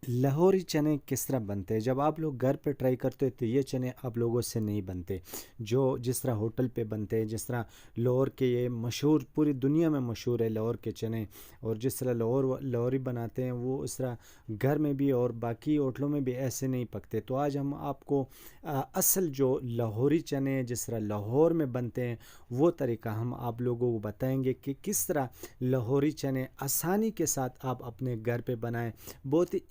लाहौरी चने किस तरह बनते हैं? जब आप लोग घर पे ट्राई करते हो तो ये चने आप लोगों से नहीं बनते, जो जिस तरह होटल पे बनते हैं। जिस तरह लाहौर के ये मशहूर, पूरी दुनिया में मशहूर है लाहौर के चने, और जिस तरह लाहौरी बनाते हैं वो उस तरह घर में भी और बाकी होटलों में भी ऐसे नहीं पकते। तो आज हम आपको असल जो लाहौरी चने जिस तरह लाहौर में बनते हैं वो तरीका हम आप लोगों को बताएंगे कि किस तरह लाहौरी चने आसानी के साथ आप अपने घर पे बनाएं, बहुत ही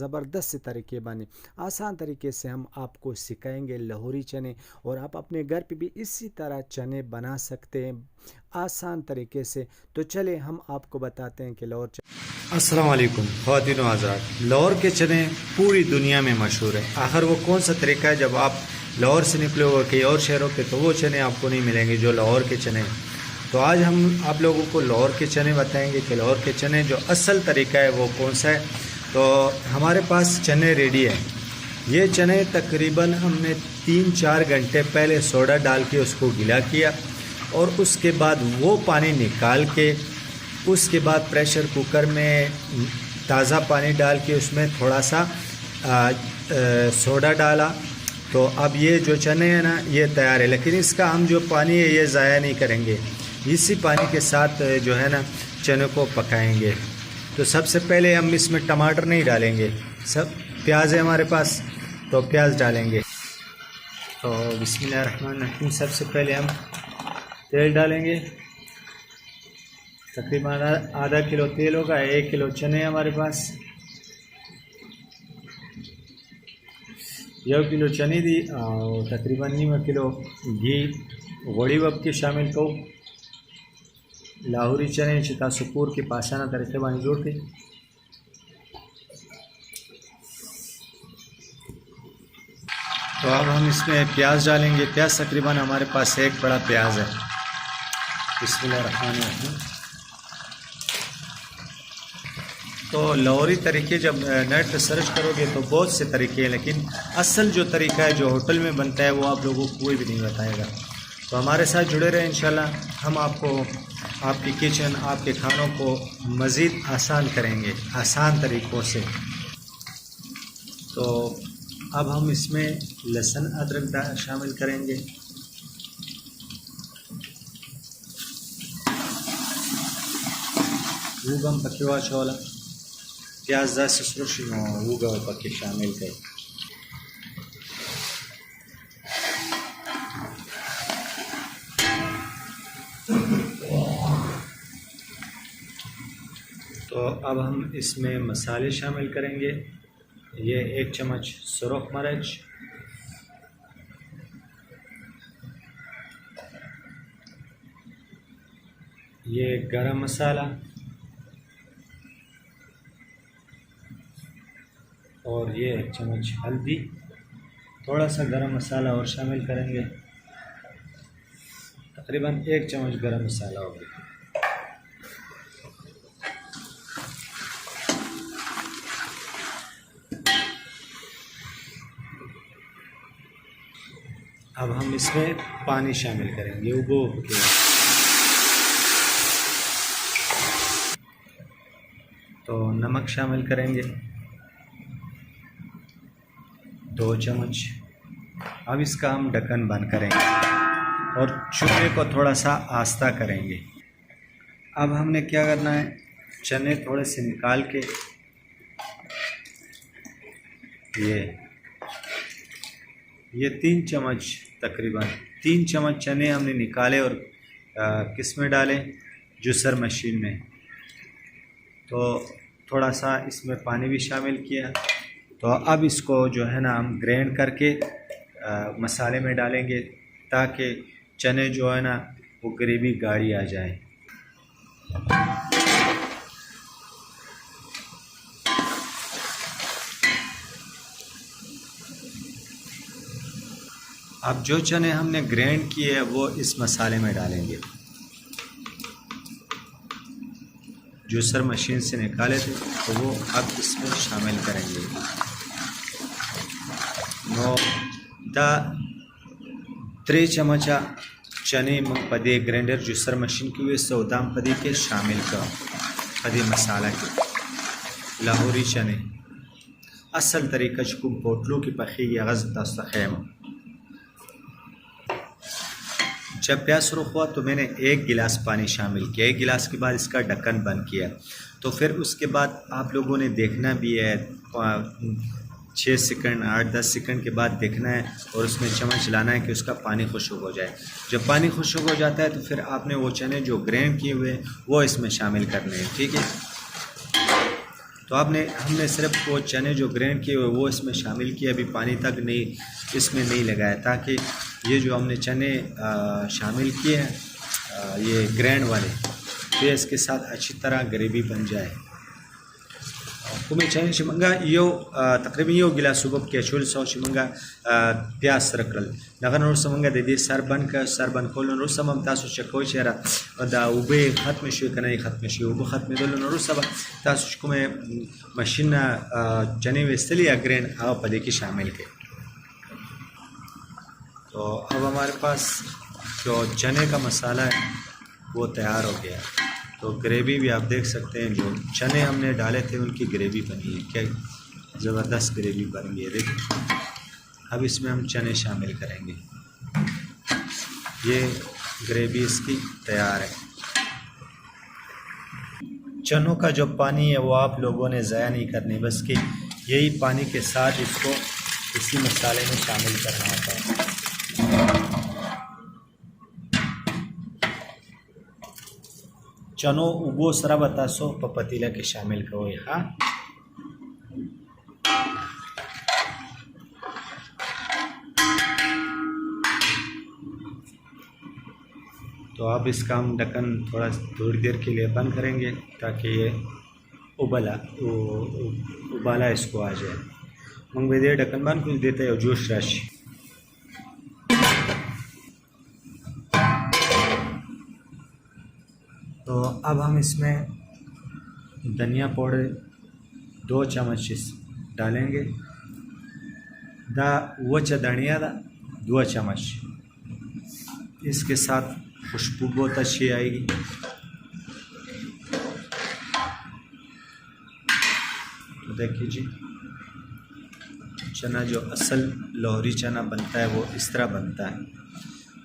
ज़बरदस्त तरीके बांधे आसान तरीके से हम आपको सिखाएंगे लाहौरी चने, और आप अपने घर पे भी इसी तरह चने बना सकते हैं आसान तरीके से। तो चले हम आपको बताते हैं कि लाहौर अस्सलाम वालेकुम ख़वातीन व हज़रात। लाहौर के चने पूरी दुनिया में मशहूर है। आखिर वो कौन सा तरीका है, जब आप लाहौर से निकले हो कई और शहरों पे तो वो चने आपको नहीं मिलेंगे जो लाहौर के चने हैं। तो आज हम आप लोगों को लाहौर के चने बताएंगे कि लाहौर के चने जो असल तरीका है वो कौन सा है। तो हमारे पास चने रेडी है। ये चने तकरीबन हमने 3-4 घंटे पहले सोडा डाल के उसको गीला किया, और उसके बाद वो पानी निकाल के उसके बाद प्रेशर कुकर में ताज़ा पानी डाल के उसमें थोड़ा सा सोडा डाला। तो अब ये जो चने हैं ना ये तैयार है, लेकिन इसका हम जो पानी है ये ज़ाया नहीं करेंगे, इसी पानी के साथ जो है ना चने को पकाएंगे। तो सबसे पहले हम इसमें टमाटर नहीं डालेंगे, सब प्याज है हमारे पास तो प्याज डालेंगे। तो बिस्मिल्लाहिर्रहमानिर्रहीम, सबसे पहले हम तेल डालेंगे। तकरीबन आधा किलो तेल होगा, 1 किलो चने हमारे पास। 1 किलो चने दी और तकरीबन 1 किलो घी गोड़ी वब के शामिल को लाहौरी चने चिता सुकूर के पासाना तरीके बानी जोड़ के। तो अब हम इसमें प्याज डालेंगे। प्याज तकरीबन हमारे पास 1 बड़ा प्याज है। बिस्मिल्लाहिर्रहमानिर्रहीम। तो लाहौरी तरीके जब नेट पर सर्च करोगे तो बहुत से तरीके हैं, लेकिन असल जो तरीका है जो होटल में बनता है वो आप लोगों को कोई भी नहीं बताएगा। तो हमारे साथ जुड़े रहें इंशाल्लाह। हम आपको आपकी किचन, आपके खानों को मज़ीद आसान करेंगे आसान तरीक़ों से। तो अब हम इसमें लहसुन अदरक शामिल करेंगे। वो गम पकेवा चौला प्याज 10 सुरश वो गम पके शामिल करें। तो अब हम इसमें मसाले शामिल करेंगे। ये 1 चम्मच सुरख मिर्च, ये गरम मसाला, और ये 1 चम्मच हल्दी, थोड़ा सा गरम मसाला और शामिल करेंगे। तकरीबन 1 चम्मच गरम मसाला हो गया। अब हम इसमें पानी शामिल करेंगे उबो के। तो नमक शामिल करेंगे 2 चम्मच। अब इसका हम ढक्कन बंद करेंगे और चूल्हे को थोड़ा सा आस्ता करेंगे। अब हमने क्या करना है, चने थोड़े से निकाल के ये 3 चम्मच तकरीबन 3 चम्मच चने हमने निकाले और किस में डाले, जूसर मशीन में। तो थोड़ा सा इसमें पानी भी शामिल किया। तो अब इसको जो है ना हम ग्राइंड करके मसाले में डालेंगे, ताकि चने जो है ना वो ग्रेवी गाढ़ी आ जाए। अब जो चने हमने ग्राइंड किए हैं वो इस मसाले में डालेंगे, जूसर मशीन से निकाले थे तो वो अब इसमें शामिल करेंगे। नो 3 चमचा चने मंग पदे ग्राइंडर जुसर मशीन की हुए सौदाम पदे के शामिल का पदे मसाला के लाहौरी चने असल तरीका चुकुम पोटलों की पखी गज़ तस्तखैम। जब प्याज रुख हुआ तो मैंने 1 गिलास पानी शामिल किया, 1 गिलास के बाद इसका ढक्कन बंद किया। तो फिर उसके बाद आप लोगों ने देखना भी है 6 सेकंड 8-10 सेकंड के बाद देखना है और उसमें चम्मच लाना है कि उसका पानी खुश्क हो जाए। जब पानी खुश्क हो जाता है तो फिर आपने वो चने जो ग्राइंड किए हुए वो इसमें शामिल करने हैं, ठीक है। तो हमने सिर्फ वो चने जो ग्राइंड किए हुए वो इसमें शामिल किए, अभी पानी तक नहीं इसमें नहीं लगाया, ताकि ये जो हमने चने शामिल किए हैं ये ग्राइंड वाले तो इसके साथ अच्छी तरह ग्रेवी बन जाए। कुमें चने शिमंगा यो तकरीबन यो गिलास सुबह के चुल सौ शिमंगा प्याज सरकल लगन और समंगा दे सर बन खोलन और समम तासु चको चेहरा दा उबे खत्म शो कने खत्म शो उबे खत्म दोलन और सब तासु कुमें मशीन चने वेस्तली अग्रेन आ पदे की शामिल के। तो अब हमारे पास जो चने का मसाला है वो तैयार हो गया। तो ग्रेवी भी आप देख सकते हैं, जो चने हमने डाले थे उनकी ग्रेवी बनी है, क्या ज़बरदस्त ग्रेवी बन गई है। देखिए अब इसमें हम चने शामिल करेंगे, ये ग्रेवी इसकी तैयार है। चनों का जो पानी है वो आप लोगों ने ज़ाया नहीं करनी, बस कि यही पानी के साथ इसको इसी मसाले में शामिल करना होता है। चनो उगो सरा बतासो पतीला के शामिल करो यहाँ। तो अब इसका हम ढक्कन थोड़ी देर के लिए बंद करेंगे ताकि ये उबाला इसको आ जाए। मंगवे देर ढक्कन बंद कुछ देते हैं जोश राशि। तो अब हम इसमें धनिया पाउडर 2 चम्मच डालेंगे, धनिया 2 चम्मच, इसके साथ खुशबू बहुत अच्छी आएगी। तो देखिए जी, चना जो असल लाहौरी चना बनता है वो इस तरह बनता है।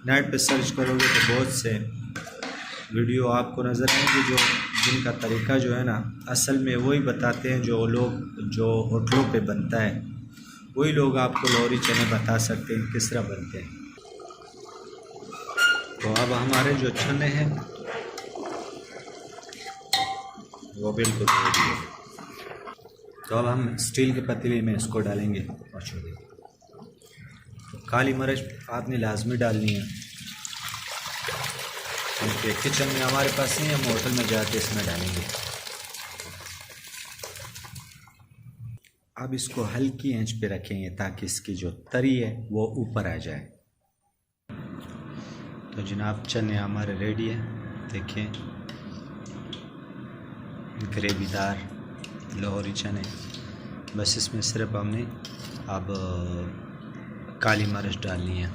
नेट पे सर्च करोगे तो बहुत से वीडियो आपको नज़र आएंगे जो जिनका तरीका जो है ना असल में वही बताते हैं, जो लोग जो होटलों पे बनता है वही लोग आपको लाहौरी चने बता सकते हैं किस तरह बनते हैं। तो अब हमारे जो चने हैं वो बिल्कुल रेडी है। तो अब हम स्टील के पतीले में इसको डालेंगे और छोड़ेंगे। तो काली मिर्च आपने लाजमी डालनी है, क्योंकि किचन में हमारे पास नहीं, हम होटल में जाके इसमें डालेंगे। अब इसको हल्की आंच पे रखेंगे ताकि इसकी जो तरी है वो ऊपर आ जाए। तो जनाब चने हमारे रेडी है, देखिए ग्रेवीदार लाहौरी चने। बस इसमें सिर्फ हमने अब काली मिर्च डालनी है।